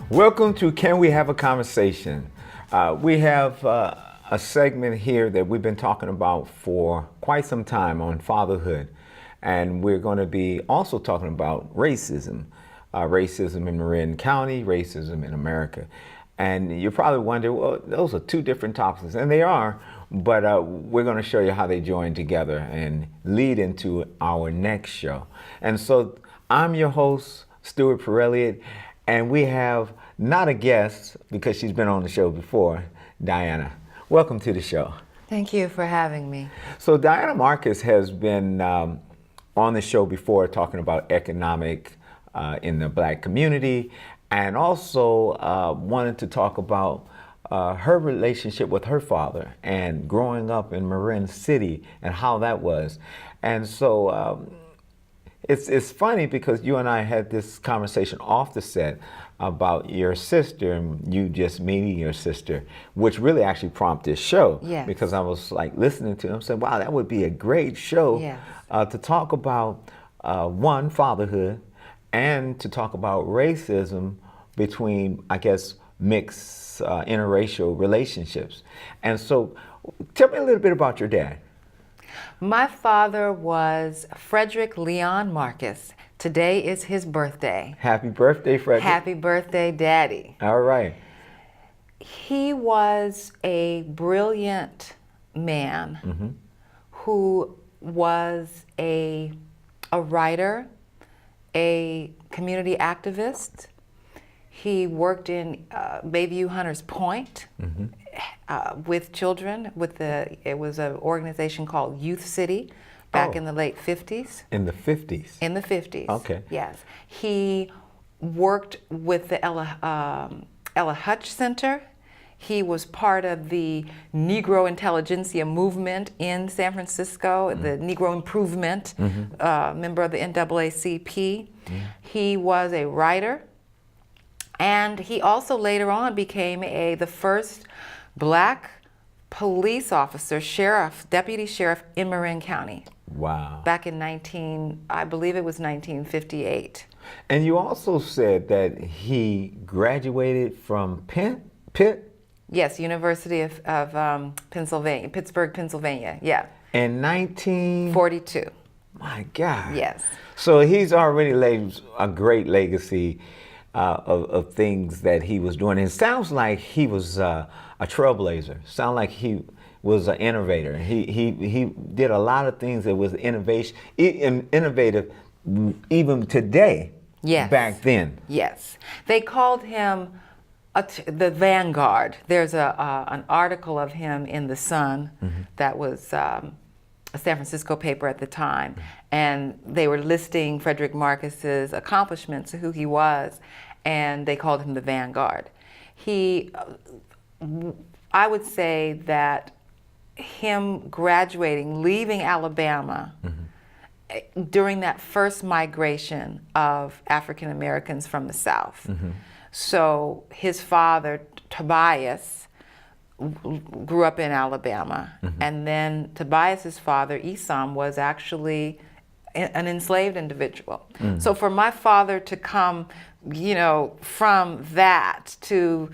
Welcome to Can We Have a Conversation? We have a segment here that we've been talking about for quite some time on fatherhood. And we're going to be also talking about racism. Racism in Marin County, racism in America. And you're probably wondering, well, those are two different topics. And they are, but we're going to show you how they join together and lead into our next show. And so I'm your host, Stewart, and we have not a guest, because she's been on the show before, Diana. Welcome to the show. Thank you for having me. So Diana Marcus has been on the show before talking about economic in the Black community, and also wanted to talk about her relationship with her father and growing up in Marin City and how that was. And so it's funny because you and I had this conversation off the set about your sister and you just meeting your sister, which really actually prompted this show. Yes. Because I was like listening to him, saying, wow, that would be a great show. Yes. To talk about one, fatherhood, and to talk about racism between, I guess, mixed interracial relationships. And so tell me a little bit about your dad. My father was Frederick Leon Marcus. Today is his birthday. Happy birthday, Frederick. Happy birthday, Daddy. All right. He was a brilliant man who was a writer, a community activist. He worked in Bayview Hunters Point with children. It was an organization called Youth City back in the late 50s. In the 50s? In the 50s. Okay. Yes. He worked with the Ella Hutch Center. He was part of the Negro Intelligentsia movement in San Francisco, the Negro Improvement, member of the NAACP. He was a writer, and he also later on became the first Black police officer, deputy sheriff in Marin County. Wow. Back in I believe it was 1958. And you also said that he graduated from Pitt? Yes, University of Pennsylvania, Pittsburgh, Pennsylvania, yeah. In 42. My God. Yes. So he's already laid a great legacy of things that he was doing. And it sounds like he was a trailblazer. Sounds like he was an innovator. He did a lot of things that was innovative even today. Yes. Back then. Yes. They called him the Vanguard. There's an article of him in The Sun that was a San Francisco paper at the time, and they were listing Frederick Marcus's accomplishments, who he was, and they called him the Vanguard. I would say that him graduating, leaving Alabama during that first migration of African Americans from the South. So his father, Tobias, grew up in Alabama, and then Tobias's father, Esam, was actually an enslaved individual. So for my father to come, from that to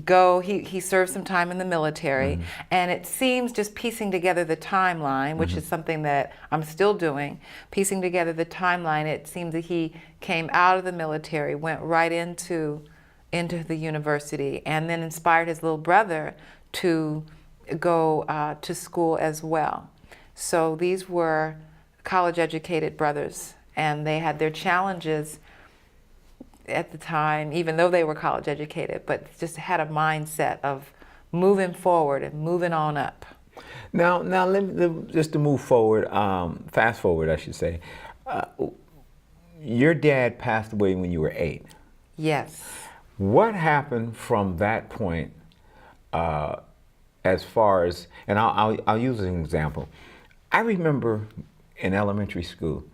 go, he served some time in the military, and it seems, just piecing together the timeline, which is something that I'm still doing, piecing together the timeline, it seems that he came out of the military, went right into the university, and then inspired his little brother to go to school as well. So these were college-educated brothers, and they had their challenges at the time, even though they were college-educated, but just had a mindset of moving forward and moving on up. Now, just to move forward, fast forward, I should say. Your dad passed away when you were 8. Yes. What happened from that point, as far as, and I'll use an example. I remember in elementary school,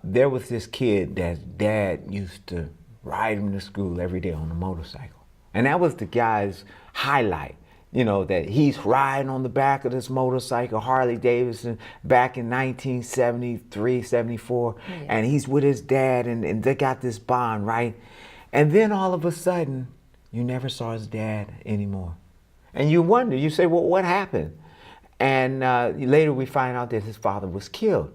there was this kid that dad used to ride him to school every day on a motorcycle. And that was the guy's highlight, that he's riding on the back of this motorcycle, Harley Davidson, back in 1973, 74, and he's with his dad, and they got this bond, right? And then all of a sudden, you never saw his dad anymore. And you wonder, you say, well, what happened? And later we find out that his father was killed.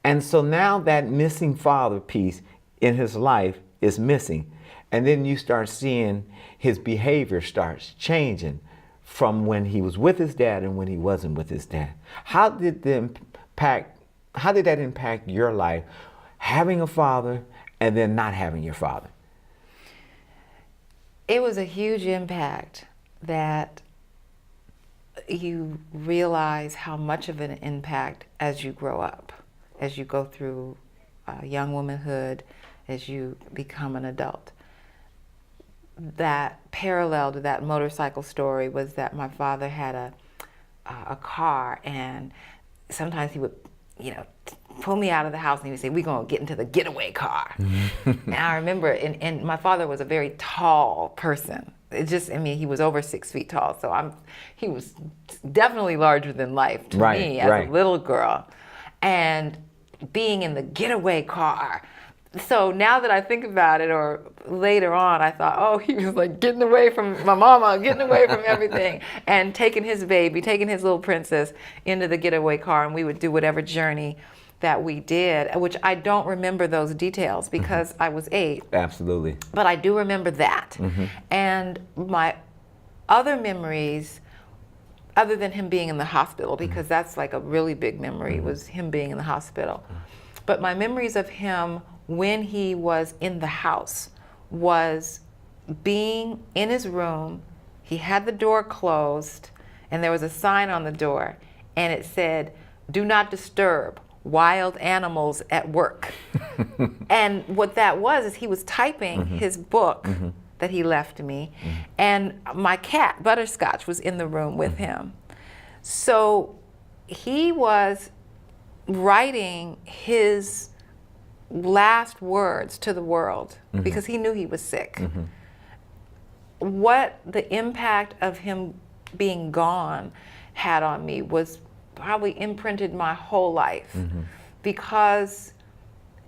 And so now that missing father piece in his life is missing. And then you start seeing his behavior starts changing from when he was with his dad and when he wasn't with his dad. How did that impact your life, having a father and then not having your father? It was a huge impact that you realize how much of an impact as you grow up, as you go through young womanhood, as you become an adult. That parallel to that motorcycle story was that my father had a car, and sometimes he would, pull me out of the house and he would say, "We're gonna get into the getaway car." And I remember, and my father was a very tall person. He was over 6 feet tall, so he was definitely larger than life to me as a little girl. And being in the getaway car. So now that I think about it, or later on, I thought, oh, he was like getting away from my mama, getting away from everything, and taking his baby, taking his little princess into the getaway car, and we would do whatever journey that we did, which I don't remember those details because I was 8. Absolutely. But I do remember that. And my other memories, other than him being in the hospital, because that's like a really big memory, was him being in the hospital. But my memories of him when he was in the house was being in his room. He had the door closed, and there was a sign on the door, and it said, "Do not disturb. Wild animals at work." And what that was is he was typing his book that he left me, and my cat, Butterscotch, was in the room with him. So he was writing his last words to the world because he knew he was sick. What the impact of him being gone had on me was probably imprinted my whole life, because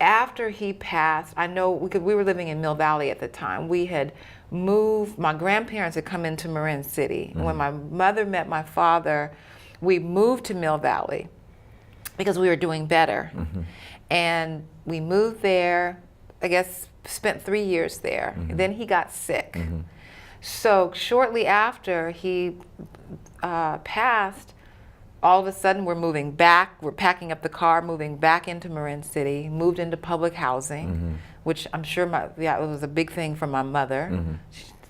after he passed, I know we were living in Mill Valley at the time. We had moved, my grandparents had come into Marin City. When my mother met my father, we moved to Mill Valley because we were doing better. And we moved there, I guess spent 3 years there. Then he got sick. So shortly after he passed, all of a sudden we're moving back, we're packing up the car, moving back into Marin City, moved into public housing, which I'm sure it was a big thing for my mother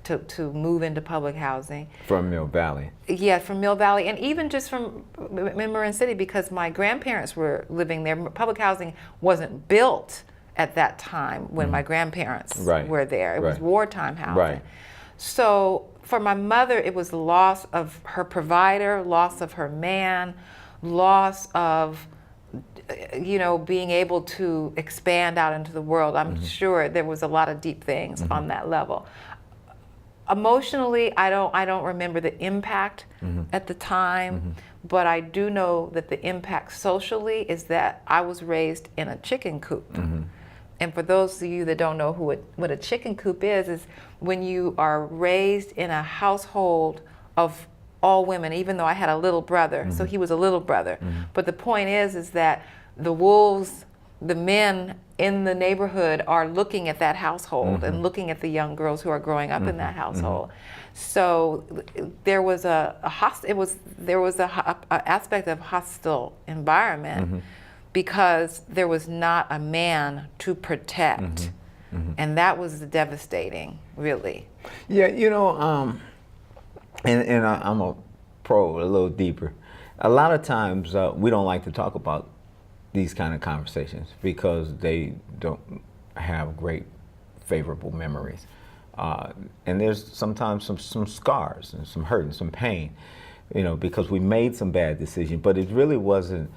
to move into public housing. From Mill Valley. Yeah, from Mill Valley, and even just from Marin City, because my grandparents were living there. Public housing wasn't built at that time when my grandparents were there. It was wartime housing. So for my mother, it was the loss of her provider, loss of her man, loss of, being able to expand out into the world. I'm sure there was a lot of deep things on that level. Emotionally, I don't remember the impact at the time, but I do know that the impact socially is that I was raised in a chicken coop. And for those of you that don't know what a chicken coop is when you are raised in a household of all women, even though I had a little brother, so he was a little brother. But the point is that the wolves, the men in the neighborhood are looking at that household and looking at the young girls who are growing up in that household. So there was a aspect of hostile environment because there was not a man to protect, and that was devastating, really. Yeah, and I'm a pro a little deeper. A lot of times we don't like to talk about these kind of conversations because they don't have great favorable memories. And there's sometimes some scars and some hurt and some pain, because we made some bad decisions, but it really wasn't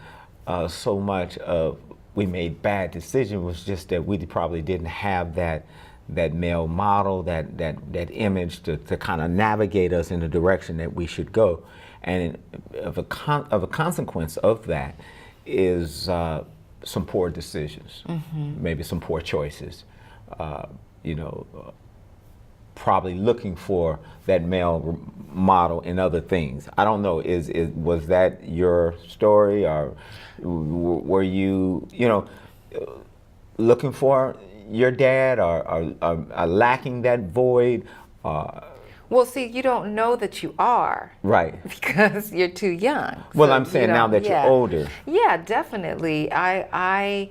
so much of we made bad decisions, it was just that we probably didn't have that male model, that image to kind of navigate us in the direction that we should go. And of a consequence of that is some poor decisions, maybe some poor choices. probably looking for that male model in other things. I don't know. Was that your story, or were you, looking for your dad, or lacking that void? Well, see, you don't know that you are. Right. Because you're too young. Well, So I'm saying now that you're older. Yeah, definitely. I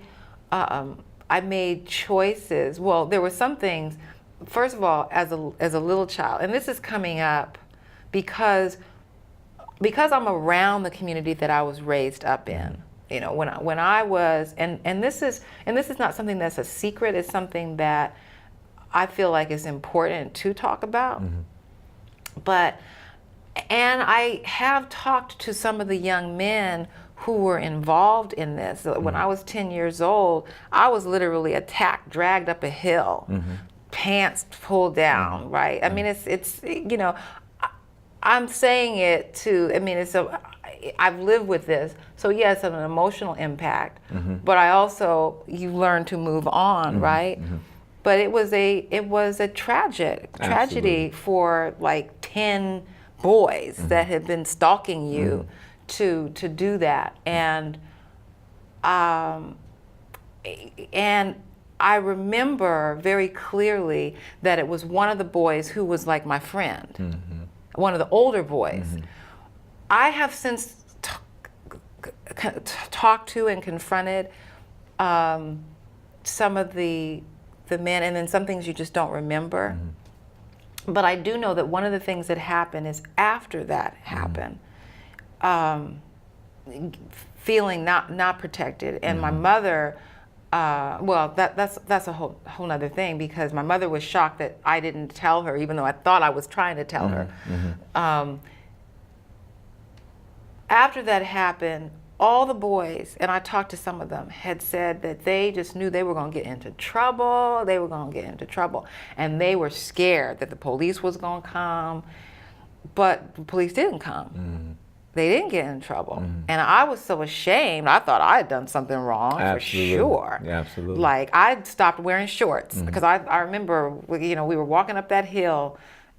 made choices. Well, there were some things. First of all, as a little child, and this is coming up because I'm around the community that I was raised up in. When I was, and this is not something that's a secret. It's something that I feel like is important to talk about. And I have talked to some of the young men who were involved in this. When I was 10 years old, I was literally attacked, dragged up a hill, pants pulled down, right? I mean, it's I'm saying it I've lived with this. So yes, it's an emotional impact, but you learn to move on, right? But it was a tragedy for like 10 boys that had been stalking you to do that. And I remember very clearly that it was one of the boys who was like my friend, one of the older boys. I have since talked to and confronted some of the men, and then some things you just don't remember. But I do know that one of the things that happened is after that happened, feeling not protected, and my mother. That's a whole nother thing, because my mother was shocked that I didn't tell her, even though I thought I was trying to tell her. After that happened, all the boys, and I talked to some of them, had said that they just knew they were going to get into trouble. They were going to get into trouble, and they were scared that the police was going to come, but the police didn't come. They didn't get in trouble. And I was so ashamed. I thought I had done something wrong. Absolutely. For sure. Yeah, absolutely. Like, I stopped wearing shorts because I remember, we were walking up that hill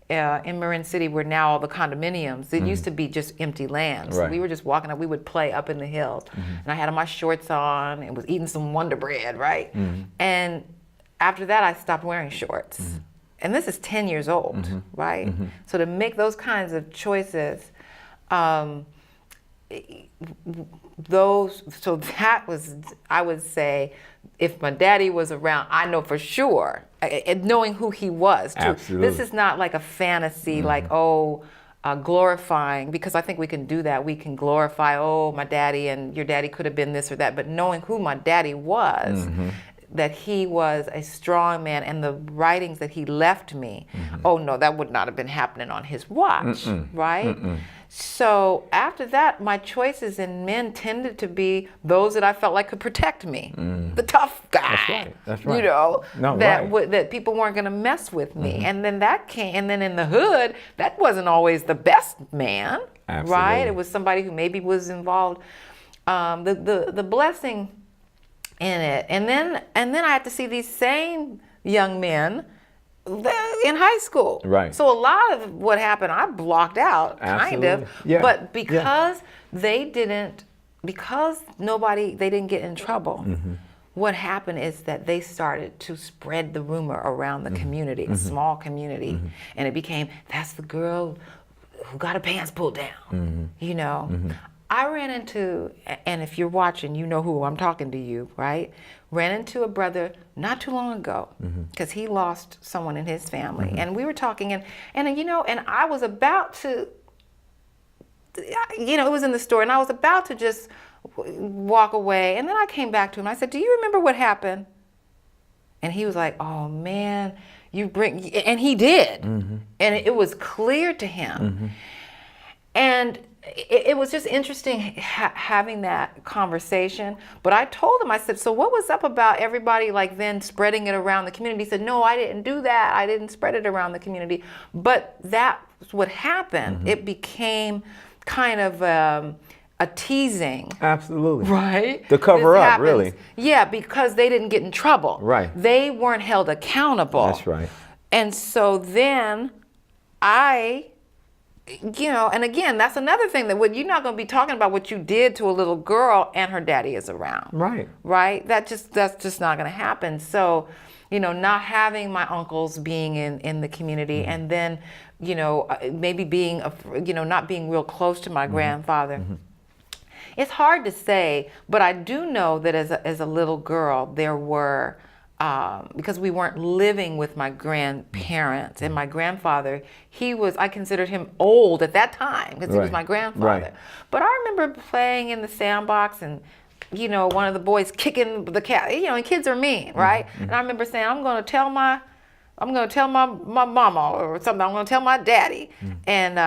in Marin City, where now all the condominiums, it used to be just empty land. So Right. we were just walking up, we would play up in the hills. And I had my shorts on and was eating some Wonder Bread, right? And after that, I stopped wearing shorts. And this is 10 years old, right? So to make those kinds of choices, that was, I would say, if my daddy was around, I know for sure, knowing who he was too. Absolutely. This is not like a fantasy, like, glorifying, because I think we can do that. We can glorify, my daddy and your daddy could have been this or that, but knowing who my daddy was, that he was a strong man, and the writings that he left me, that would not have been happening on his watch, right? So after that, my choices in men tended to be those that I felt like could protect me, the tough guy. That's right. That people weren't going to mess with me. And then that came, and then in the hood, that wasn't always the best man, right? It was somebody who maybe was involved. The blessing in it, and then I had to see these same young men in high school. Right. So a lot of what happened, I blocked out, kind of. Yeah. But because they didn't get in trouble, what happened is that they started to spread the rumor around the community, a small community. And it became, that's the girl who got her pants pulled down, I ran into, and if you're watching, you know who I'm talking to you, right? Ran into a brother not too long ago, because he lost someone in his family. And we were talking, and I was about to, it was in the store, and I was about to just walk away. And then I came back to him. I said, do you remember what happened? And he was like, oh man, and he did. And it was clear to him. And it was just interesting having that conversation. But I told him, I said, so what was up about everybody like then spreading it around the community? He said, no, I didn't do that. I didn't spread it around the community. But that's what happened. It became kind of a a teasing. Absolutely. Right? To cover This up, happens- really. Yeah, because they didn't get in trouble. Right. They weren't held accountable. That's right. And so then and again, that's another thing that you're not going to be talking about what you did to a little girl and her daddy is around. Right. Right? That's just not going to happen. So, not having my uncles being in the community, and then, maybe being, not being real close to my grandfather. It's hard to say, but I do know that as a little girl, there were, because we weren't living with my grandparents and my grandfather, I considered him old at that time because he was my grandfather. Right. But I remember playing in the sandbox and, one of the boys kicking the cat, and kids are mean, right? And I remember saying, I'm going to tell my mama or something. I'm going to tell my daddy. And,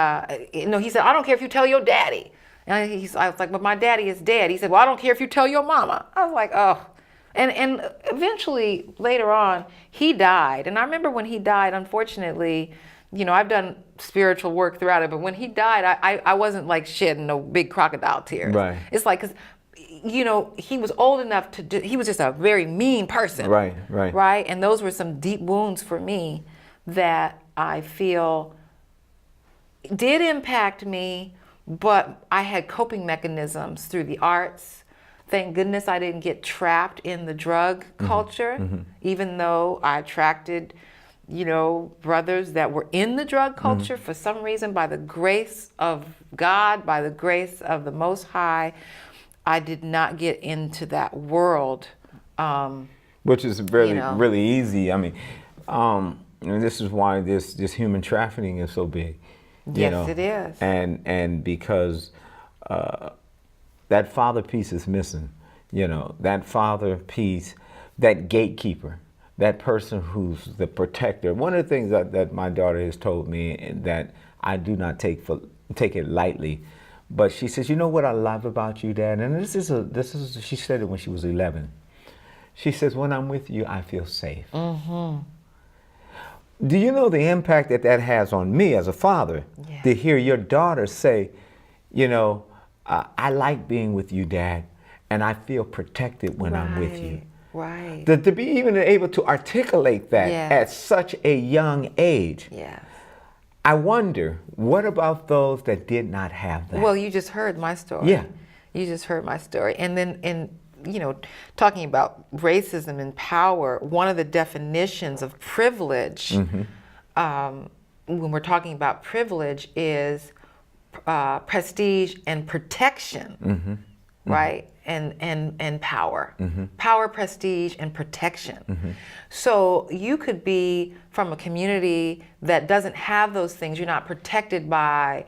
he said, I don't care if you tell your daddy. And I was like, but my daddy is dead. He said, well, I don't care if you tell your mama. I was like, oh. And eventually, later on, he died. And I remember when he died, unfortunately, I've done spiritual work throughout it, but when he died, I wasn't like shedding no big crocodile tears. Right. It's like, because, he was old enough he was just a very mean person. Right. Right? And those were some deep wounds for me that I feel did impact me, but I had coping mechanisms through the arts. Thank goodness I didn't get trapped in the drug culture, even though I attracted, brothers that were in the drug culture for some reason. By the grace of God, by the grace of the Most High, I did not get into that world. Which is really easy. I mean, this is why this human trafficking is so big. Yes, it is. And because that father piece is missing. That father piece, that gatekeeper, that person who's the protector. One of the things that my daughter has told me that I do not take it lightly, but she says, you know what I love about you, Dad? And this is she said it when she was 11. She says, when I'm with you, I feel safe. Do you know the impact that has on me as a father? Yeah. To hear your daughter say, I like being with you, Dad, and I feel protected when I'm with you. Right. To be even able to articulate that at such a young age. Yeah. I wonder, what about those that did not have that? Well, you just heard my story. Yeah. You just heard my story. And then, talking about racism and power, one of the definitions of privilege, when we're talking about privilege, is prestige and protection, right? And power. Power, prestige, and protection. So you could be from a community that doesn't have those things. You're not protected by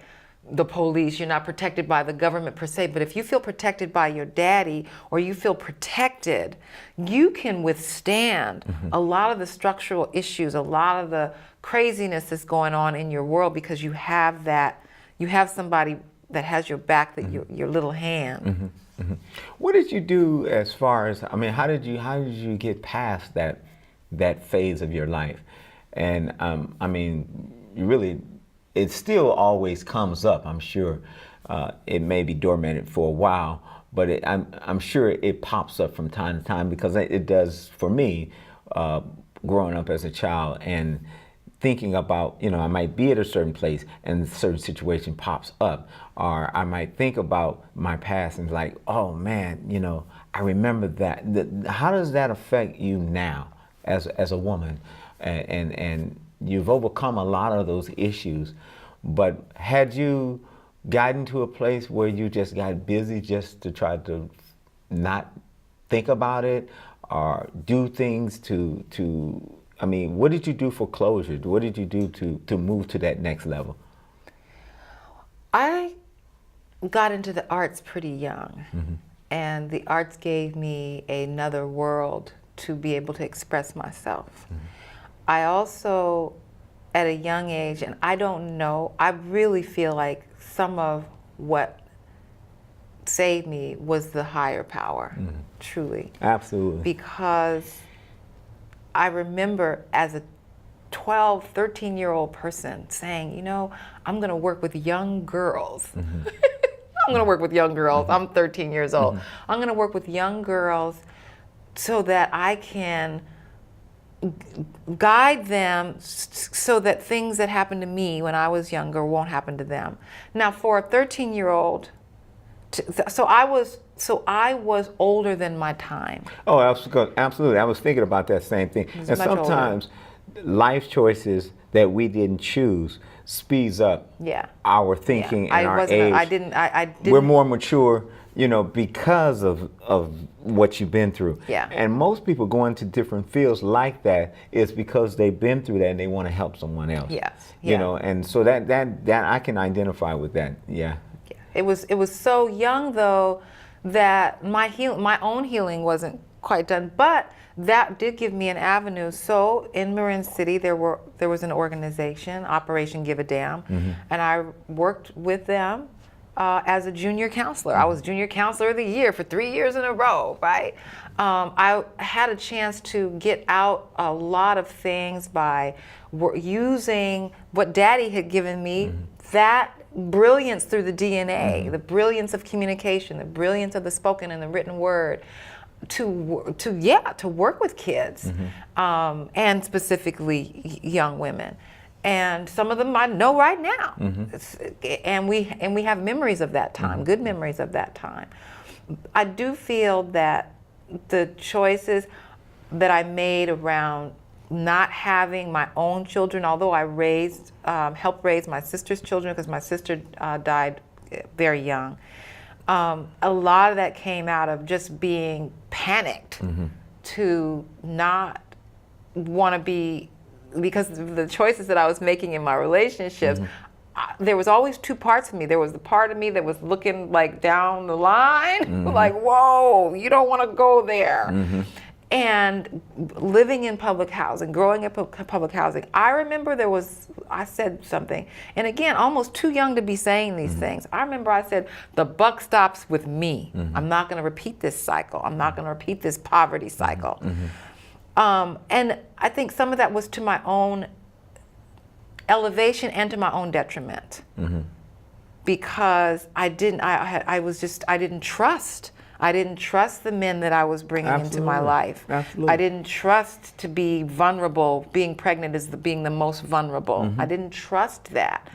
the police, you're not protected by the government per se, but if you feel protected by your daddy or you feel protected, you can withstand a lot of the structural issues, a lot of the craziness that's going on in your world because you have that, you have somebody that has your back, that your little hand. What did you do as far as, how did you get past that phase of your life? And you really, it still always comes up, I'm sure. It may be dormant for a while, but I'm sure it pops up from time to time, because it does for me, growing up as a child and thinking about, I might be at a certain place and a certain situation pops up, or I might think about my past and like, oh man, I remember that. How does that affect you now as a woman? And you've overcome a lot of those issues, but had you gotten to a place where you just got busy just to try to not think about it or do things what did you do for closure? What did you do to move to that next level? I got into the arts pretty young, and the arts gave me another world to be able to express myself. I also, at a young age, and I don't know, I really feel like some of what saved me was the higher power, truly. Absolutely. Because I remember as a 12, 13-year-old person saying, I'm going to work with young girls. I I'm going to work with young girls. I'm 13 years old. I'm going to work with young girls so that I can guide them so that things that happened to me when I was younger won't happen to them. Now, for a 13-year-old, so I was older than my time. Oh, absolutely. I was thinking about that same thing. And much older. sometimes life choices that we didn't choose speeds up Yeah. our thinking Yeah. and our age. I didn't. We're more mature, because of what you've been through. Yeah. And most people go into different fields like that is because they've been through that and they want to help someone else. Yes. You Yeah. know, and so that I can identify with that. Yeah. It was so young though that my own healing wasn't quite done, but that did give me an avenue. So in Marin City there was an organization, Operation Give a Damn, and I worked with them as a junior counselor. I was junior counselor of the year for 3 years in a row, right? I had a chance to get out a lot of things by using what Daddy had given me, that brilliance through the DNA, the brilliance of communication, the brilliance of the spoken and the written word, to work with kids, and specifically young women. And some of them I know right now, and we have memories of that time, good memories of that time. I do feel that the choices that I made around not having my own children, although I helped raise my sister's children because my sister died very young. A lot of that came out of just being panicked to not want to be, because of the choices that I was making in my relationships. There was always two parts of me. There was the part of me that was looking like down the line, like, whoa, you don't want to go there. And living in public housing, growing up in public housing, I remember I said something, and again, almost too young to be saying these things. I remember I said, the buck stops with me. I'm not going to repeat this cycle. I'm not going to repeat this poverty cycle. And I think some of that was to my own elevation and to my own detriment, because I didn't trust. I didn't trust the men that I was bringing into my life. Absolutely. I didn't trust to be vulnerable. Being pregnant is being the most vulnerable. I didn't trust that,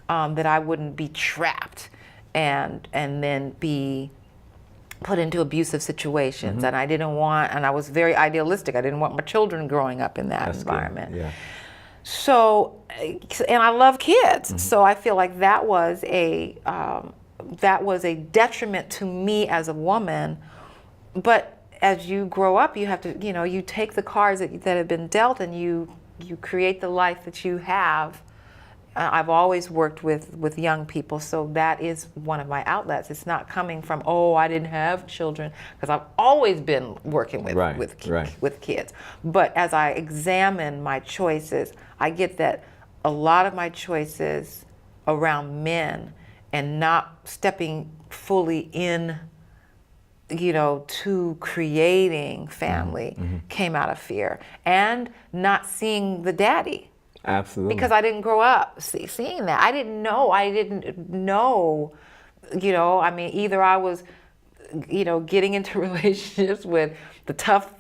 that I wouldn't be trapped and then be put into abusive situations. And I didn't want, and I was very idealistic. I didn't want my children growing up in that environment. Good. Yeah. So, and I love kids. So I feel like that was a detriment to me as a woman. But as you grow up, you have to, you take the cards that have been dealt and you create the life that you have. I've always worked with young people, so that is one of my outlets. It's not coming from, I didn't have children, because I've always been working with kids. But as I examine my choices, I get that a lot of my choices around men and not stepping fully in, to creating family came out of fear, and not seeing the daddy. Absolutely. Because I didn't grow up seeing that. I didn't know. Either I was, getting into relationships with the tough,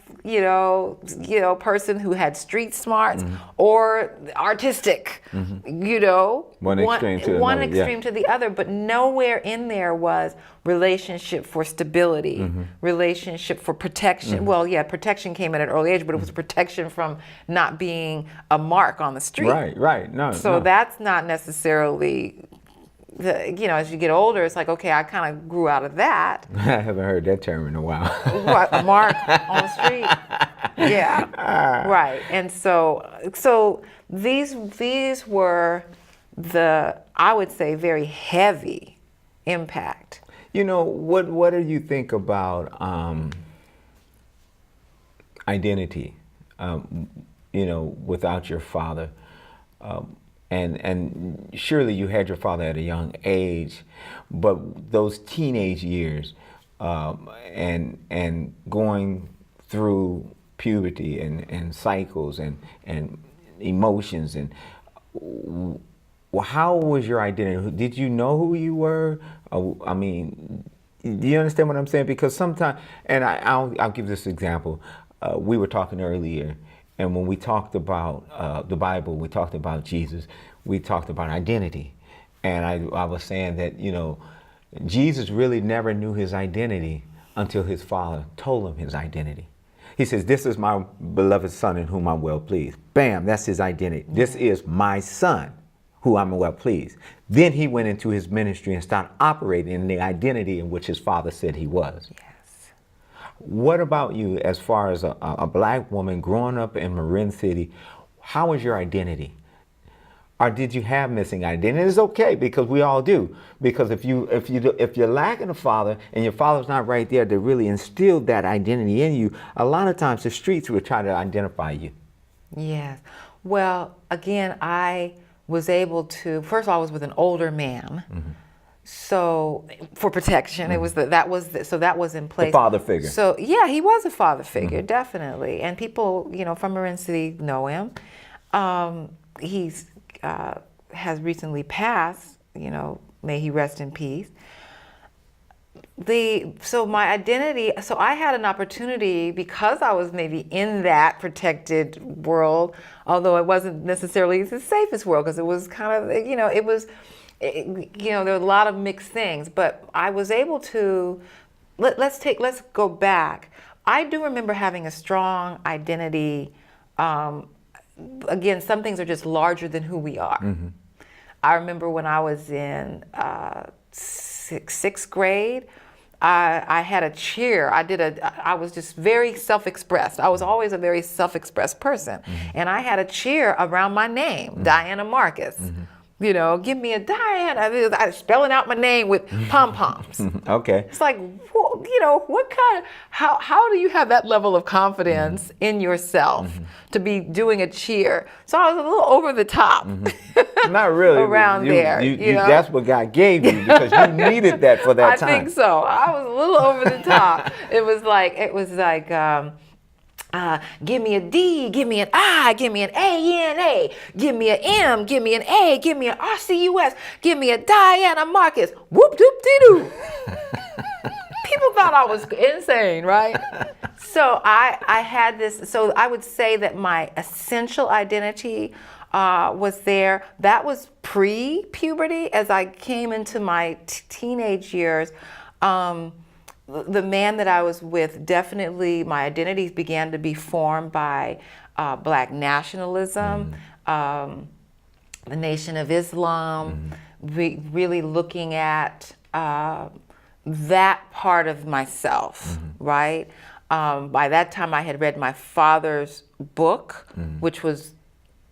person who had street smarts, or artistic, One extreme to the other, but nowhere in there was relationship for stability, relationship for protection. Well, yeah, protection came at an early age, but it was protection from not being a mark on the street. Right. No. That's not necessarily, as you get older, it's like, okay, I kind of grew out of that. I haven't heard that term in a while. What, a mark on the street? Yeah, right. And so these were I would say, very heavy impact. What do you think about identity? Without your father, and surely you had your father at a young age, but those teenage years, and going through puberty and cycles and emotions, and how was your identity? Did you know who you were? I mean, do you understand what I'm saying? Because sometimes, and I'll give this example. We were talking earlier, and when we talked about the Bible, we talked about Jesus, we talked about identity. And I was saying that, Jesus really never knew his identity until his father told him his identity. He says, "This is my beloved son in whom I'm well pleased." Bam, that's his identity. Mm-hmm. This is my son who I'm well pleased. Then he went into his ministry and started operating in the identity in which his father said he was. Yes. What about you as far as a black woman growing up in Marin City? How was your identity? Or did you have missing identity? And it's okay, because we all do. Because if you're lacking a father and your father's not right there to really instill that identity in you, a lot of times the streets will try to identify you. Yes. Well, again, I was able to. First of all, I was with an older man, mm-hmm. so for protection, mm-hmm. it was that was in place. The father figure. So yeah, he was a father figure, mm-hmm. definitely, and people from Marin City know him. He's has recently passed, may he rest in peace. So my identity, so I had an opportunity, because I was maybe in that protected world, although it wasn't necessarily the safest world, because it was kind of, there were a lot of mixed things, but I was able to, let's go back. I do remember having a strong identity. Again, some things are just larger than who we are. Mm-hmm. I remember when I was in sixth grade, I had a cheer. I was just very self-expressed. I was always a very self-expressed person. Mm-hmm. And I had a cheer around my name, mm-hmm. Diana Marcus. Mm-hmm. Give me a Diana. I was spelling out my name with pom-poms. Okay. It's like, what kind of, how do you have that level of confidence mm-hmm. in yourself mm-hmm. to be doing a cheer? So I was a little over the top. Mm-hmm. Not really. Around there. That's what God gave you, because you needed that for that time. I think so. I was a little over the top. It was like, give me a D, give me an I, give me an A-N-A, give me an M, give me an A, give me an R-C-U-S, give me a Diana Marcus, whoop-doop-dee-doo. People thought I was insane, right? So I had this, so I would say that my essential identity was there. That was pre-puberty. As I came into my teenage years, the man that I was with, definitely my identities began to be formed by Black nationalism, the Nation of Islam, really looking at that part of myself, right? By that time I had read my father's book, which was,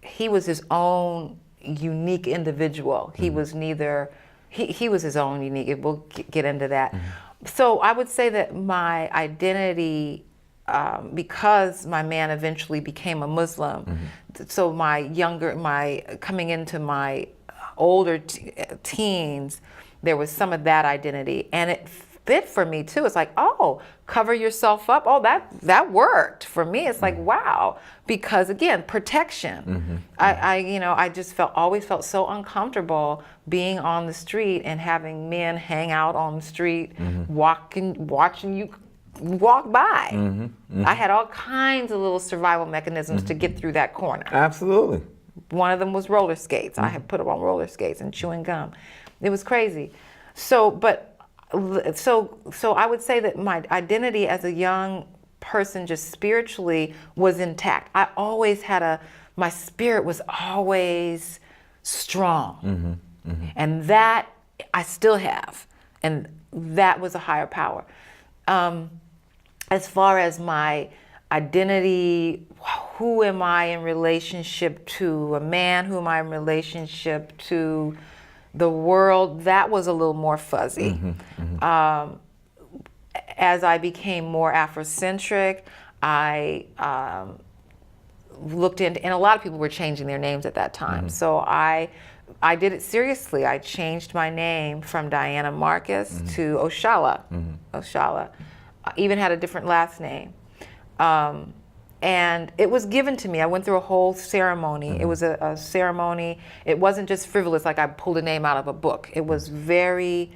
he was his own unique individual. He was neither, he was his own unique, we'll get into that. So I would say that my identity, because my man eventually became a Muslim, so coming into my older teens, there was some of that identity, and it fit for me too. It's like, oh, cover yourself up. Oh, that worked for me. It's like, wow, because again, protection. I just always felt so uncomfortable being on the street and having men hang out on the street, watching you walk by. I had all kinds of little survival mechanisms to get through that corner. Absolutely. One of them was roller skates. I had put up on roller skates and chewing gum. It was crazy. So I would say that my identity as a young person, just spiritually, was intact. I always had my spirit was always strong. And that I still have. And that was a higher power. As far as my identity, who am I in relationship to a man? Who am I in relationship to the world? That was a little more fuzzy. As I became more Afrocentric, I looked into, and a lot of people were changing their names at that time. So I did it seriously. I changed my name from Diana Marcus to Oshala. Oshala. I even had a different last name. And it was given to me. I went through a whole ceremony. It was a ceremony. It wasn't just frivolous, like I pulled a name out of a book. It was very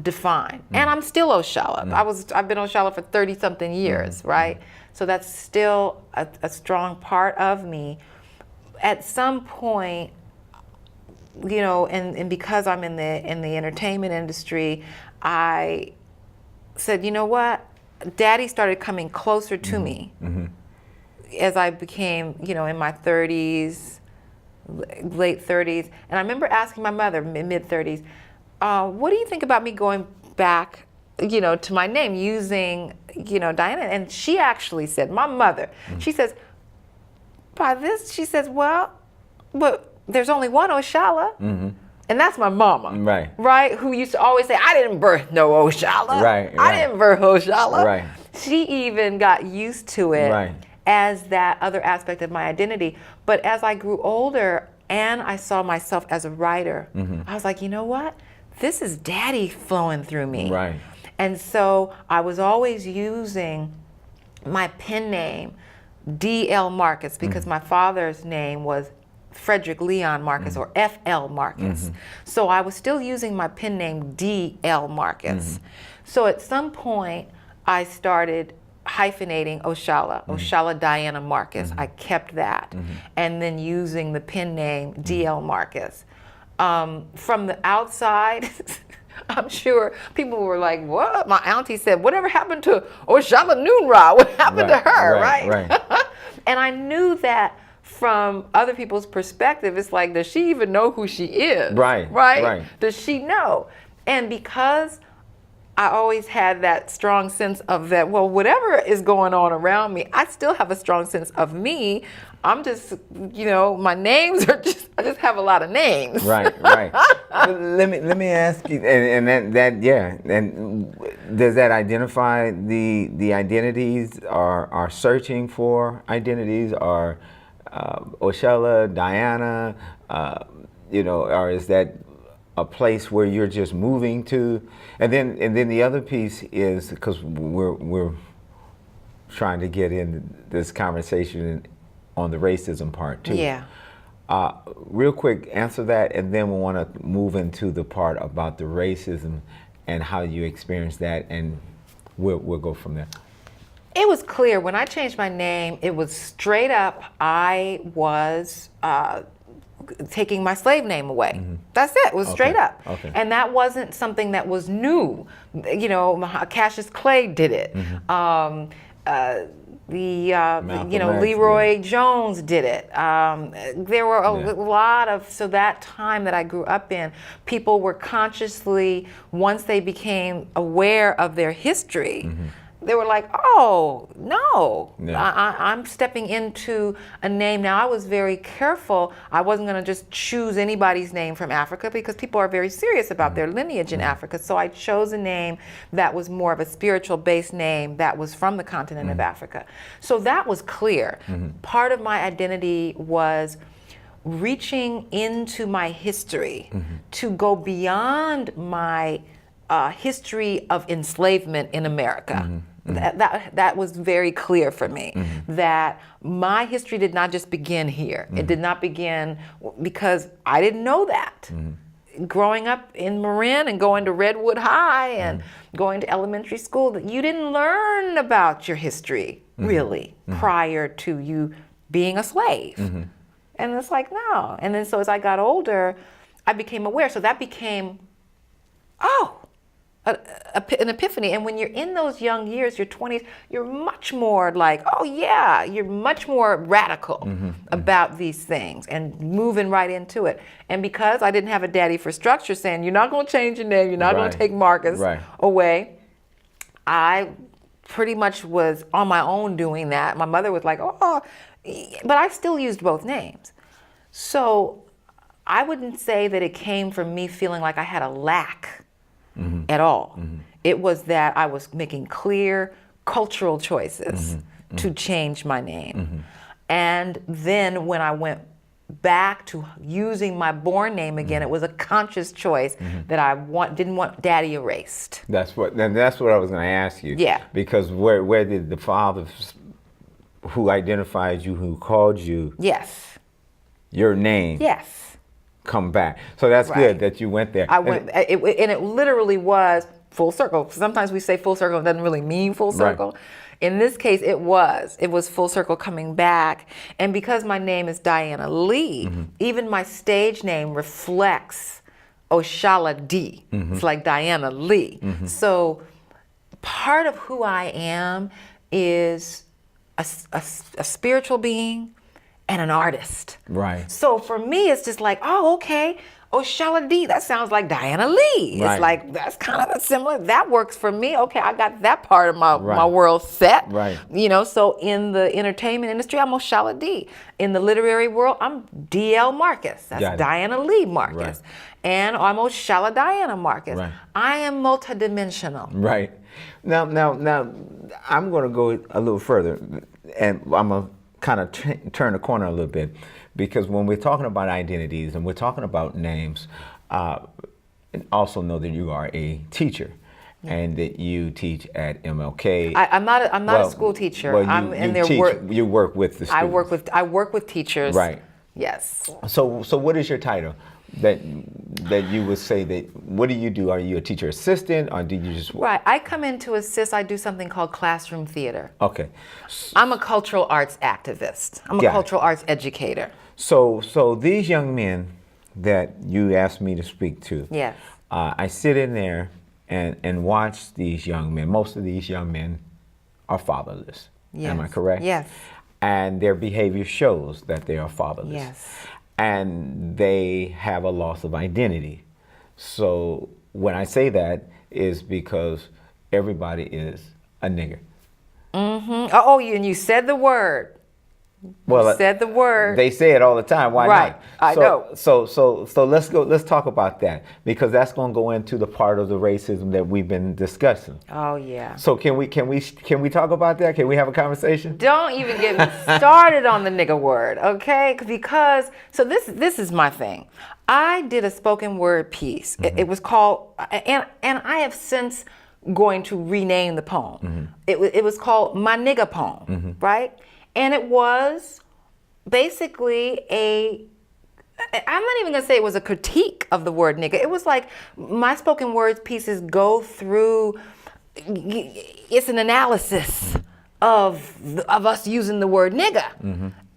defined. And I'm still Oshala. I've been Oshala for 30-something years, right? So that's still a strong part of me. At some point, you know, and because I'm in the entertainment industry, I said, you know what? Daddy started coming closer to me as I became, you know, in my 30s, late 30s. And I remember asking my mother, mid 30s, what do you think about me going back, you know, to my name using, you know, Diana? And she actually said, my mother, she says, by this, she says, well, but there's only one Oshala. And that's my mama, right? Who used to always say, I didn't birth no Oshala. I didn't birth Oshala. She even got used to it as that other aspect of my identity. But as I grew older and I saw myself as a writer, I was like, you know what? This is Daddy flowing through me. And so I was always using my pen name, D.L. Marcus, because my father's name was Frederick Leon Marcus or F.L. Marcus. So I was still using my pen name D.L. Marcus. So at some point I started hyphenating Oshala, Oshala Diana Marcus. I kept that. And then using the pen name D.L. Marcus. From the outside, I'm sure people were like, what? My auntie said, whatever happened to Oshala Noonra? What happened to her, right? And I knew that from other people's perspective, it's like, does she even know who she is? Right. Does she know? And because I always had that strong sense of that, well, whatever is going on around me, I still have a strong sense of me. I'm just, you know, my names are just, I just have a lot of names. Let me ask you, and does that identify the identities, are searching for identities, are Oshala, Diana, you know, or is that a place where you're just moving to? And then the other piece is, because we're trying to get into this conversation on the racism part too. Real quick, answer that, and then we want to move into the part about the racism and how you experience that, and we'll go from there. It was clear when I changed my name, it was straight up, I was taking my slave name away. That's it. It was straight up. And that wasn't something that was new. You know, Cassius Clay did it. Leroy Jones did it. There were a lot of, so that time that I grew up in, people were consciously, once they became aware of their history, they were like, oh, no, I'm stepping into a name. Now, I was very careful. I wasn't going to just choose anybody's name from Africa, because people are very serious about their lineage in Africa. So I chose a name that was more of a spiritual-based name that was from the continent of Africa. So that was clear. Part of my identity was reaching into my history to go beyond my history of enslavement in America. That was very clear for me, that my history did not just begin here. It did not begin because I didn't know that. Growing up in Marin and going to Redwood High and going to elementary school, you didn't learn about your history, really, prior to you being a slave. And it's like, no. And then so as I got older, I became aware. So that became, an epiphany. And when you're in those young years, your 20s, you're much more like, oh yeah, you're much more radical about these things and moving right into it. And because I didn't have a daddy for structure saying, you're not going to change your name, you're not going to take Marcus away, I pretty much was on my own doing that. My mother was like, oh, but I still used both names. So I wouldn't say that it came from me feeling like I had a lack at all. It was that I was making clear cultural choices to change my name. And then when I went back to using my born name again, it was a conscious choice that I didn't want daddy erased. That's what I was going to ask you. Because where did the father's who identified you, who called you Yes. your name, Yes. come back. So that's Right. good that you went there. I went, and it literally was full circle. Sometimes we say full circle, it doesn't really mean full Right. circle. In this case, it was full circle coming back. And because my name is Diana Lee, even my stage name reflects Oshala D. It's like Diana Lee. So part of who I am is a spiritual being and an artist. Right. So for me, it's just like, oh, okay. Oshala D, that sounds like Diana Lee. Right. It's like, that's kind of similar. That works for me. Okay, I got that part of my Right. world set. Right. So in the entertainment industry, I'm Oshala D. In the literary world, I'm D.L. Marcus. Got That's it. Diana Lee Marcus. Right. And I'm Oshala Diana Marcus. Right. I am multidimensional. Right. Now, I'm going to go a little further, and I'm going to kind of turn the corner a little bit, because when we're talking about identities and we're talking about names, also know that you are a teacher. Yeah. And that you teach at MLK. I'm not a school teacher. Well, I'm in their work. You work with the students. I work with teachers. Right. Yes. So what is your title? That you would say that, what do you do? Are you a teacher assistant, or do you just... Right, I come in to assist. I do something called classroom theater. Okay. I'm a cultural arts activist. I'm a cultural arts educator. So these young men that you asked me to speak to, Yes. I sit in there and watch these young men. Most of these young men are fatherless. Yes. Am I correct? Yes. And their behavior shows that they are fatherless. Yes. And they have a loss of identity. So when I say that is because everybody is a nigger. Mm-hmm. Oh, and you said the word. Well, you said the word. They say it all the time. Why right. not? I know. So let's talk about that, because that's going to go into the part of the racism that we've been discussing. Oh yeah. So can we talk about that? Can we have a conversation? Don't even get me started on the nigga word, okay? Because this is my thing. I did a spoken word piece. It was called, and I have since going to rename the poem. It was called My Nigga Poem, right? And it was basically I'm not even gonna say it was a critique of the word nigga. It was like my spoken words pieces go through, it's an analysis of us using the word nigga.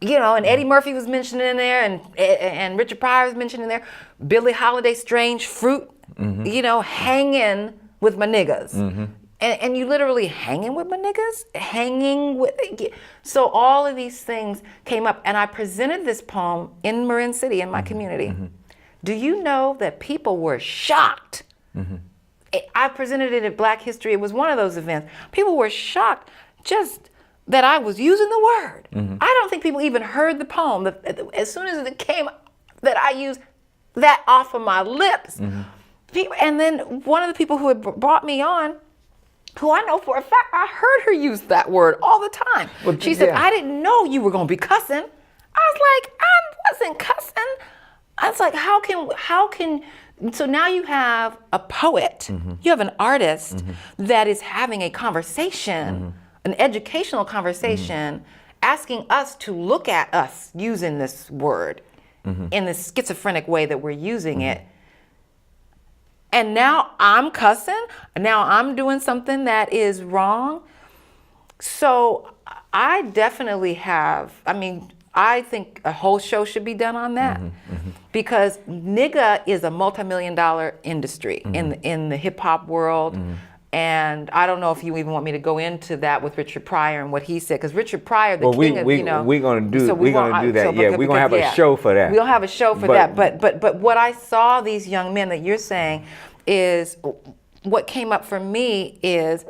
And Eddie Murphy was mentioned in there, and Richard Pryor was mentioned in there. Billie Holiday, Strange Fruit, hanging with my niggas. And you literally hanging with my niggas? So all of these things came up, and I presented this poem in Marin City, in my community. Do you know that people were shocked? I presented it at Black History. It was one of those events. People were shocked just that I was using the word. I don't think people even heard the poem. As soon as it came that I used that off of my lips. And then one of the people who had brought me on, who I know for a fact, I heard her use that word all the time. Well, she said, I didn't know you were going to be cussing. I was like, I wasn't cussing. I was like, how can, so now you have a poet, you have an artist that is having a conversation, an educational conversation, asking us to look at us using this word in this schizophrenic way that we're using it. And now I'm cussing. Now I'm doing something that is wrong. So I definitely have, I think a whole show should be done on that. Because nigga is a multi-million-dollar industry in the hip hop world. And I don't know if you even want me to go into that with Richard Pryor and what he said, because Richard Pryor, the king of, we're gonna do that. We're gonna have a show for that. We'll have a show for that. But what I saw these young men that you're saying is, what came up for me is,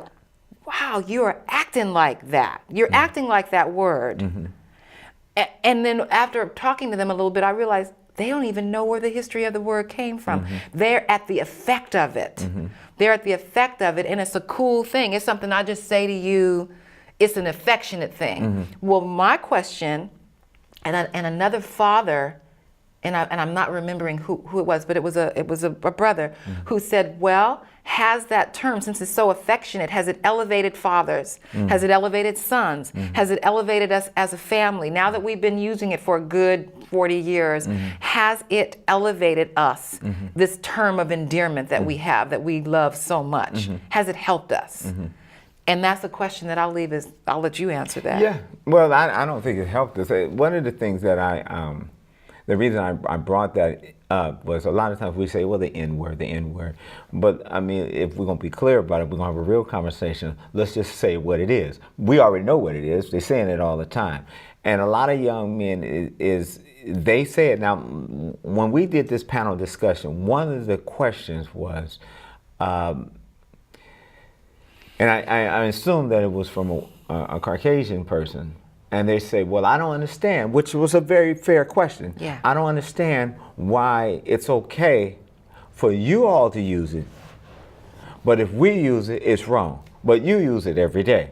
wow, you are acting like that. You're acting like that word. And then after talking to them a little bit, I realized they don't even know where the history of the word came from. They're at the effect of it. They're at the effect of it, and it's a cool thing. It's something I just say to you. It's an affectionate thing. Well, my question, and another father and I'm not remembering who it was, but it was a brother who said, well, has that term, since it's so affectionate, has it elevated fathers? Has it elevated sons? Has it elevated us as a family? Now that we've been using it for a good 40 years, has it elevated us? This term of endearment that we have, that we love so much, has it helped us? And that's a question that I'll let you answer that. Yeah, well, I don't think it helped us. One of the things that the reason I brought that up was a lot of times we say, well, the N word. But I mean, if we're going to be clear about it, we're going to have a real conversation. Let's just say what it is. We already know what it is. They're saying it all the time. And a lot of young men they say it. Now, when we did this panel discussion, one of the questions was, and I assume that it was from a Caucasian person. And they say, well, I don't understand, which was a very fair question. Yeah. I don't understand why it's okay for you all to use it, but if we use it, it's wrong. But you use it every day.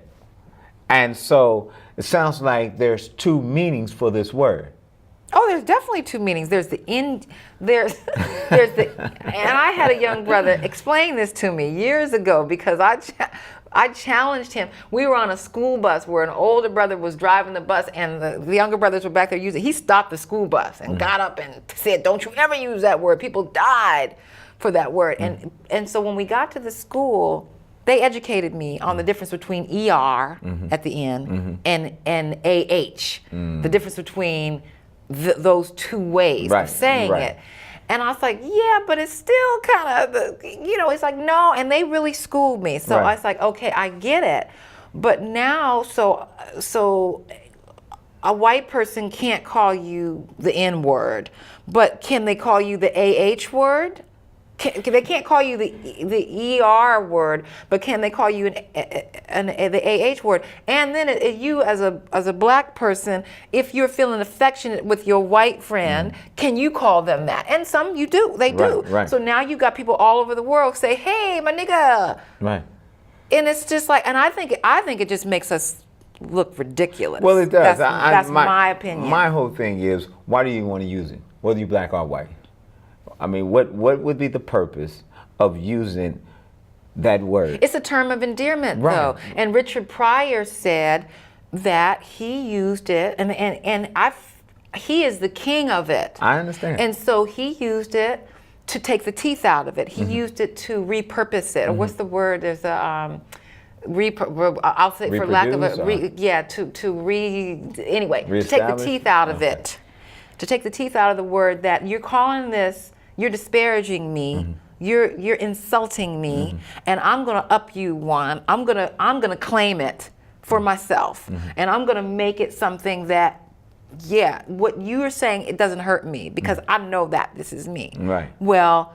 And so it sounds like there's two meanings for this word. Oh, there's definitely two meanings. There's the there's the, and I had a young brother explain this to me years ago because I challenged him. We were on a school bus where an older brother was driving the bus and the younger brothers were back there using it. He stopped the school bus and got up and said, don't you ever use that word. People died for that word. And so when we got to the school, they educated me on the difference between ER at the end and AH, the difference between those two ways of saying it. And I was like, yeah, but it's still kind of, it's like, no. And they really schooled me. So I was like, okay, I get it. But now, so a white person can't call you the N word, but can they call you the AH word? They can't call you the ER word, but can they call you the AH word? And then you as a black person, if you're feeling affectionate with your white friend, can you call them that? And some you do, they do. Right. So now you got people all over the world say, hey, my nigga. Right. And it's just like, and I think it just makes us look ridiculous. Well, it does. That's my opinion. My whole thing is, why do you want to use it, whether you're black or white? I mean, what would be the purpose of using that word? It's a term of endearment, though. And Richard Pryor said that he used it, and he is the king of it. I understand. And so he used it to take the teeth out of it. He used it to repurpose it. Or what's the word? There's a I'll say for lack of a anyway, to take the teeth out of it. To take the teeth out of the word that you're calling this. You're disparaging me. You're insulting me, and I'm gonna up you one. I'm gonna claim it for myself, and I'm gonna make it something that, what you're saying, it doesn't hurt me because I know that this is me. Right. Well,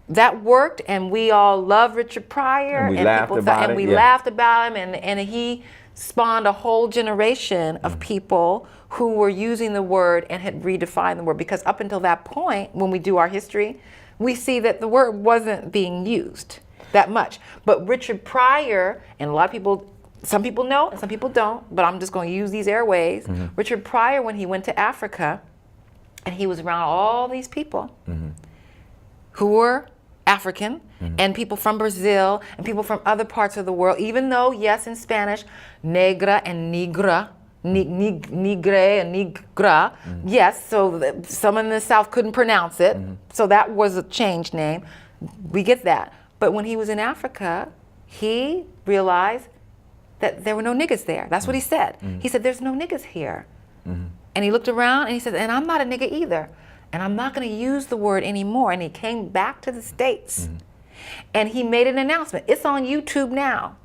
that worked, and we all love Richard Pryor, and we laughed about it. Laughed about him, and he spawned a whole generation of people who were using the word and had redefined the word, because up until that point, when we do our history, we see that the word wasn't being used that much. But Richard Pryor, and a lot of people, some people know and some people don't, but I'm just going to use these airways. Richard Pryor, when he went to Africa, and he was around all these people who were African, and people from Brazil, and people from other parts of the world, even though, yes, in Spanish, negra and negra, nigre and nigra, yes, so someone in the South couldn't pronounce it, so that was a changed name. We get that. But when he was in Africa, he realized that there were no niggas there. That's what he said. He said, there's no niggas here. And he looked around and he said, and I'm not a nigga either. And I'm not going to use the word anymore. And he came back to the States. And he made an announcement. It's on YouTube now.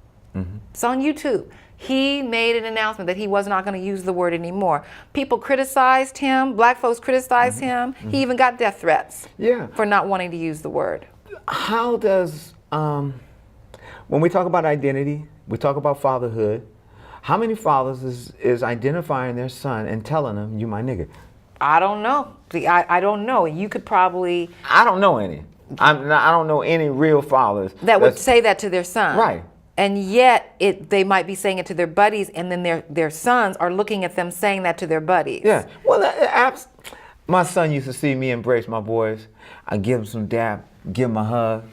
It's on YouTube. He made an announcement that he was not going to use the word anymore. People criticized him. Black folks criticized him. He even got death threats for not wanting to use the word. How does, when we talk about identity, we talk about fatherhood, how many fathers is identifying their son and telling them, you my nigga? I don't know. I don't know. You could probably... I don't know any. I don't know any real fathers that would say that to their son. Right. And yet they might be saying it to their buddies, and then their sons are looking at them saying that to their buddies. Yeah. Well, My son used to see me embrace my boys. I give him some dap, give him a hug.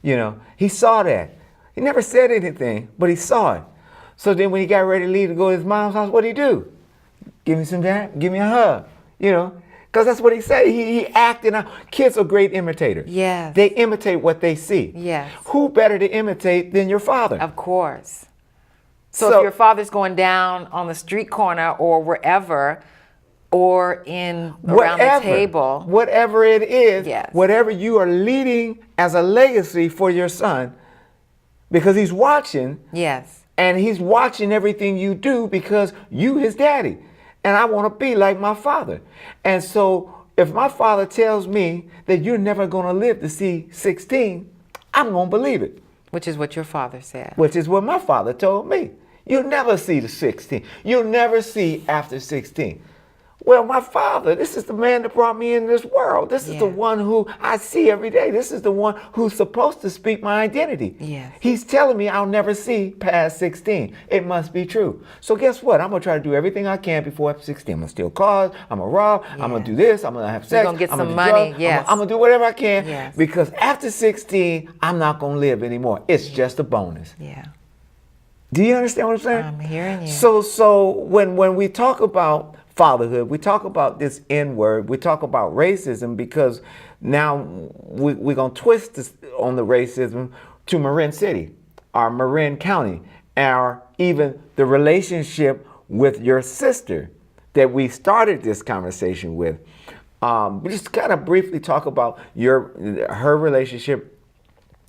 You know, he saw that. He never said anything, but he saw it. So then when he got ready to leave to go to his mom's house, what'd he do? Give me some dap, give me a hug. You know, because that's what he said. He acted out. Kids are great imitators. Yes. They imitate what they see. Yes. Who better to imitate than your father? Of course. So if your father's going down on the street corner or wherever, or around the table. Whatever it is, yes. Whatever you are leading as a legacy for your son, because he's watching. Yes. And he's watching everything you do because you his daddy. And I want to be like my father. And so if my father tells me that you're never going to live to see 16, I'm going to believe it. Which is what your father said. Which is what my father told me. You'll never see the 16. You'll never see after 16. Well, my father, this is the man that brought me in this world. This is the one who I see every day. This is the one who's supposed to speak my identity. Yes. He's telling me I'll never see past 16. It must be true. So guess what? I'm going to try to do everything I can before after 16. I'm going to steal cars. I'm going to rob. I'm going to do this. I'm going to have sex. You're going to get I'm some do money. drugs. Yes. I'm going to do whatever I can. Yes. Because after 16, I'm not going to live anymore. It's just a bonus. Yeah. Do you understand what I'm saying? I'm hearing you. So when we talk about fatherhood, we talk about this N word, we talk about racism, because now we're going to twist this on the racism to Marin City, our Marin County, even the relationship with your sister that we started this conversation with. We just kind of briefly talk about her relationship,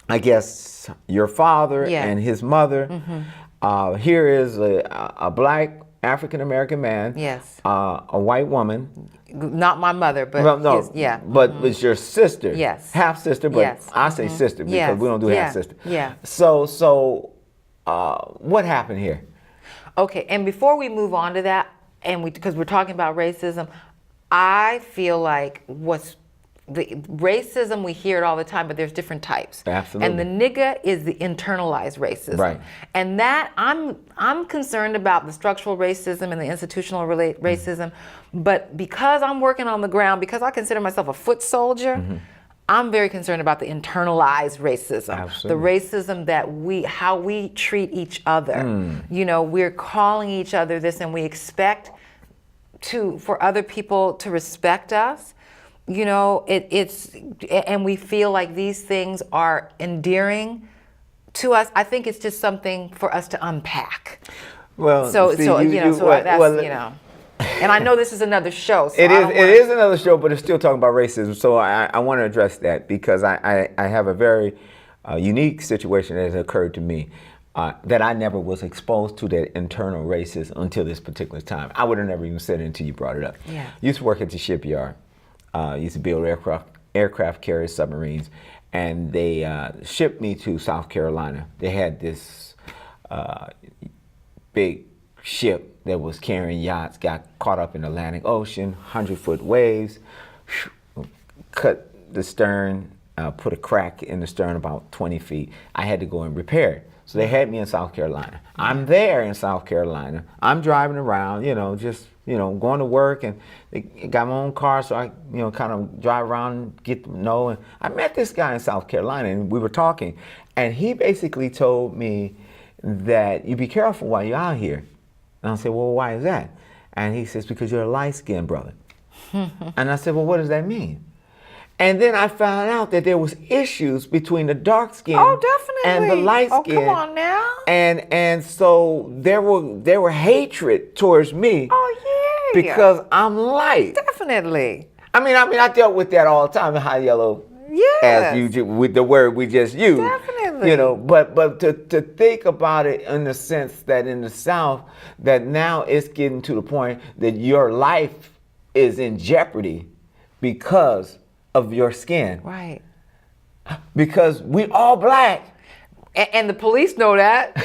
I guess, your father and his mother. Mm-hmm. Here is a black African-American man, yes, a white woman. Not my mother, but no, but it's your sister, yes, half sister. But I say sister because we don't do half sister. Yeah. So, what happened here? Okay, and before we move on to that, because we're talking about racism, I feel like the racism, we hear it all the time, but there's different types. Absolutely. And the nigga is the internalized racism. Right. And that I'm concerned about the structural racism and the institutional racism, but because I'm working on the ground, because I consider myself a foot soldier, I'm very concerned about the internalized racism. Absolutely. The racism that how we treat each other. You know, we're calling each other this, and we expect for other people to respect us. You know, and we feel like these things are endearing to us. I think it's just something for us to unpack. Well, and I know this is another show. So it is another show, but it's still talking about racism. So I want to address that because I have a very unique situation that has occurred to me that I never was exposed to that internal racism until this particular time. I would have never even said it until you brought it up. Yeah. Used to work at the shipyard. Used to build aircraft carrier submarines, and they shipped me to South Carolina. They had this big ship that was carrying yachts, got caught up in the Atlantic Ocean, 100-foot waves, cut the stern, put a crack in the stern about 20 feet. I had to go and repair it. So they had me in South Carolina. I'm there in South Carolina. I'm driving around, just going to work, and they got my own car, so I, kind of drive around and get to know. And I met this guy in South Carolina, and we were talking, and he basically told me that you be careful while you're out here. And I said, well, why is that? And he says, because you're a light-skinned brother. And I said, well, what does that mean? And then I found out that there was issues between the dark skin and the light skin. Oh, come on now. And so there were hatred towards me. Oh, yeah. Because I'm light. Definitely. I mean, I dealt with that all the time, high yellow. Yes. As with the word we just used. Definitely. But to think about it in the sense that in the South, that now it's getting to the point that your life is in jeopardy because of your skin. Right. Because we all black. And the police know that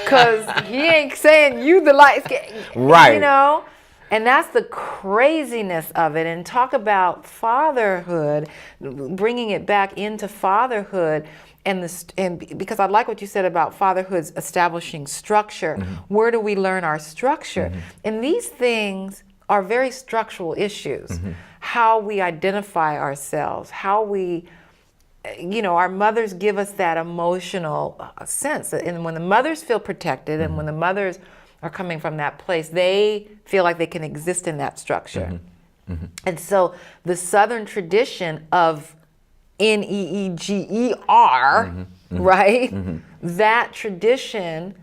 because he ain't saying you the light skin. Right. And that's the craziness of it. And talk about fatherhood, bringing it back into fatherhood. And because I like what you said about fatherhood's establishing structure. Mm-hmm. Where do we learn our structure? Mm-hmm. And these things are very structural issues. Mm-hmm. how we identify ourselves, how we, our mothers give us that emotional sense. And when the mothers feel protected and when the mothers are coming from that place, they feel like they can exist in that structure. And so the Southern tradition of NEEGER, right? That tradition,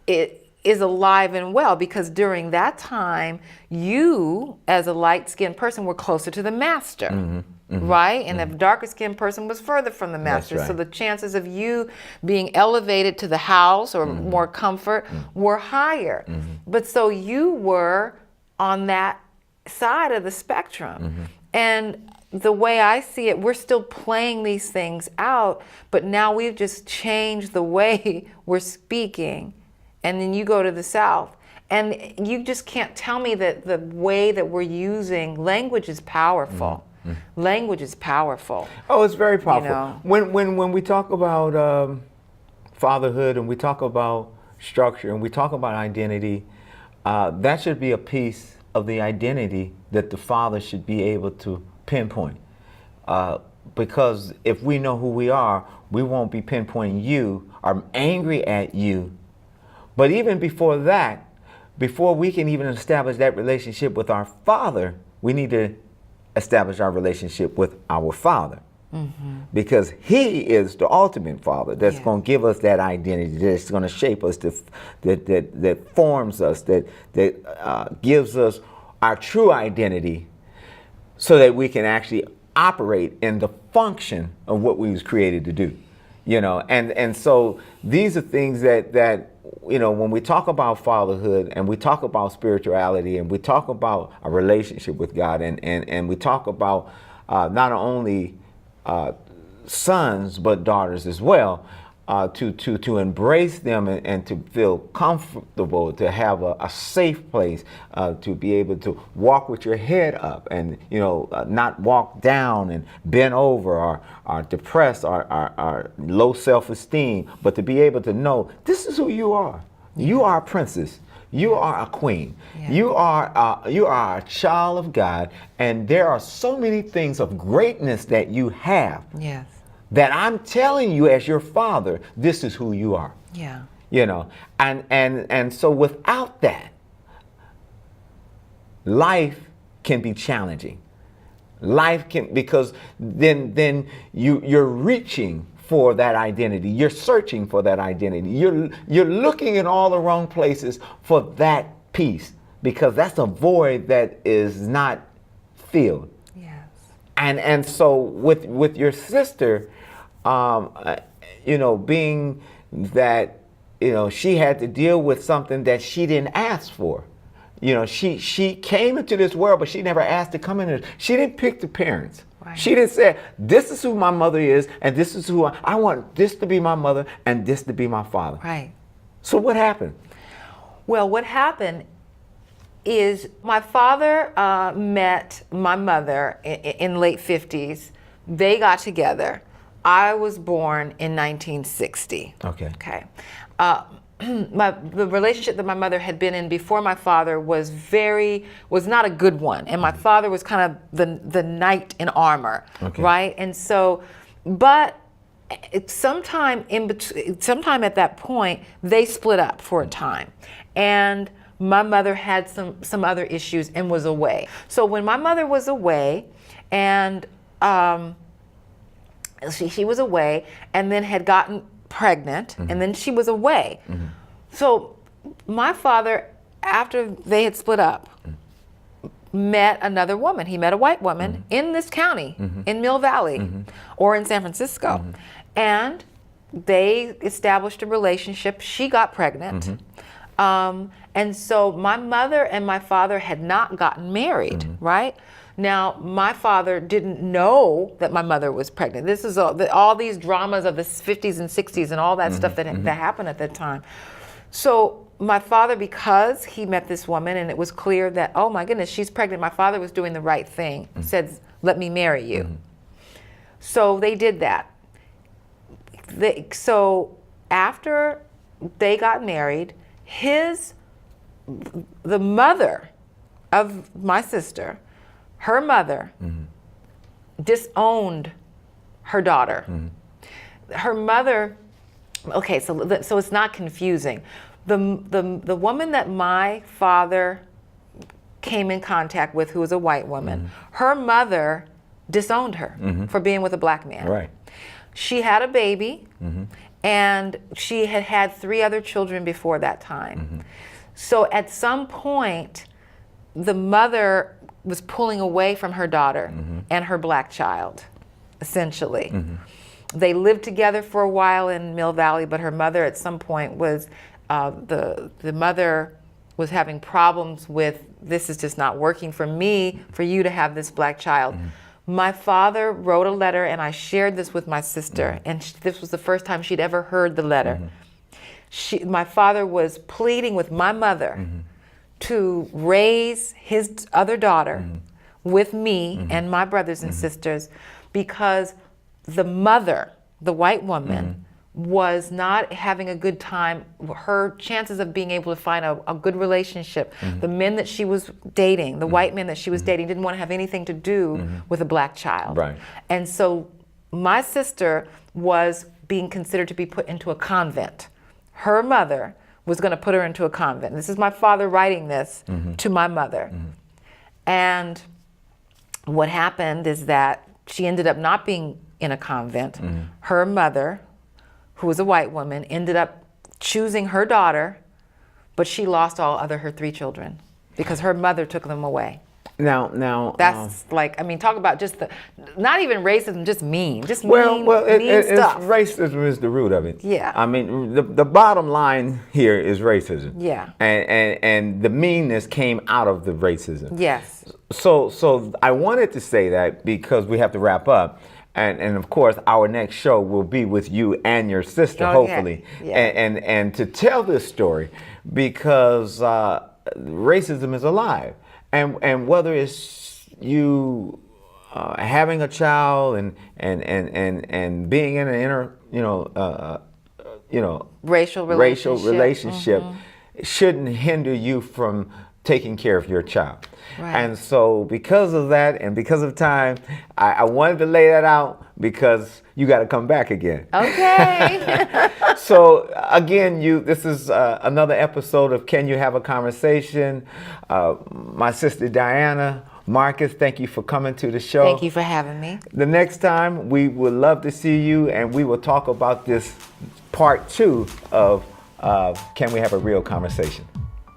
it is alive and well, because during that time, you, as a light-skinned person, were closer to the master, right? And a darker-skinned person was further from the master. That's right. So the chances of you being elevated to the house or more comfort were higher. But so you were on that side of the spectrum. And the way I see it, we're still playing these things out, but now we've just changed the way we're speaking. And then you go to the South, and you just can't tell me that the way that we're using language is powerful. Language is powerful. Oh, it's very powerful. You know? When we talk about fatherhood, and we talk about structure, and we talk about identity, that should be a piece of the identity that the father should be able to pinpoint. Because if we know who we are, we won't be pinpointing you or angry at you. But even before that, before we can even establish that relationship with our father, we need to establish our relationship with our father. Because he is the ultimate father that's going to give us that identity, that's going to shape us, that forms us, that gives us our true identity, so that we can actually operate in the function of what we was created to do. And so these are things that when we talk about fatherhood, and we talk about spirituality, and we talk about a relationship with God, and we talk about not only sons but daughters as well, to embrace them and to feel comfortable, to have a safe place, to be able to walk with your head up, and not walk down and bent over, or depressed, or low self-esteem, but to be able to know this is who you are. You are a princess. You are a queen. You are a child of God, and there are so many things of greatness that you have. Yes. That I'm telling you, as your father, this is who you are. Yeah. And so without that, life can be challenging. Life can, because then you're reaching for that identity. You're searching for that identity. You're looking in all the wrong places for that peace, because that's a void that is not filled. Yes. And so with your sister, being that, she had to deal with something that she didn't ask for. She came into this world, but she never asked to come in. She didn't pick the parents. Right. She didn't say, this is who my mother is, and this is who I want this to be my mother, and this to be my father. Right. So what happened? Well, what happened is my father met my mother in late 50s. They got together. I was born in 1960. Okay. The relationship that my mother had been in before my father was not a good one, and my father was kind of the knight in armor, right? And so, but sometime at that point, they split up for a time, and my mother had some other issues and was away. So when my mother was away, and she was away, and then had gotten pregnant, and then she was away. So my father, after they had split up, met another woman. He met a white woman in this county, in Mill Valley, or in San Francisco. And they established a relationship. She got pregnant. And so my mother and my father had not gotten married, right? Now, my father didn't know that my mother was pregnant. This is all these dramas of the 50s and 60s and all that stuff that happened at that time. So my father, because he met this woman and it was clear that, oh my goodness, she's pregnant, my father was doing the right thing, said, let me marry you. So they did that. So after they got married, the mother of my sister, her mother disowned her daughter. Her mother, okay, so it's not confusing. The woman that my father came in contact with, who was a white woman, her mother disowned her for being with a black man. Right. She had a baby, and she had had 3 other children before that time. So at some point, the mother was pulling away from her daughter and her black child, essentially. They lived together for a while in Mill Valley, but her mother at some point was, the mother was having problems with, this is just not working for me, for you to have this black child. My father wrote a letter, and I shared this with my sister, and this was the first time she'd ever heard the letter. My father was pleading with my mother to raise his other daughter with me and my brothers and sisters, because the mother, the white woman, was not having a good time. Her chances of being able to find a good relationship, the men that she was dating, the white men that she was dating, didn't want to have anything to do with a black child. Right. And so my sister was being considered to be put into a convent. Her mother was going to put her into a convent. This is my father writing this to my mother. And what happened is that she ended up not being in a convent. Her mother, who was a white woman, ended up choosing her daughter, but she lost her 3 children because her mother took them away. Now That's like, I mean, talk about just not even racism, just mean mean stuff. racism is the root of it. Yeah. I mean, the bottom line here is racism. Yeah. And the meanness came out of the racism. Yes. So I wanted to say that because we have to wrap up. And of course, our next show will be with you and your sister, hopefully, yeah. And to tell this story, because racism is alive, and whether it's you having a child and being in an Racial relationship shouldn't hinder you from taking care of your child. Right. And so because of that and because of time, I wanted to lay that out because you got to come back again. Okay. So again, this is another episode of Can You Have a Conversation? My sister Diana, Marcus, thank you for coming to the show. Thank you for having me. The next time, we would love to see you, and we will talk about this part 2 of Can We Have a Real Conversation?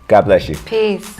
God bless you. Peace.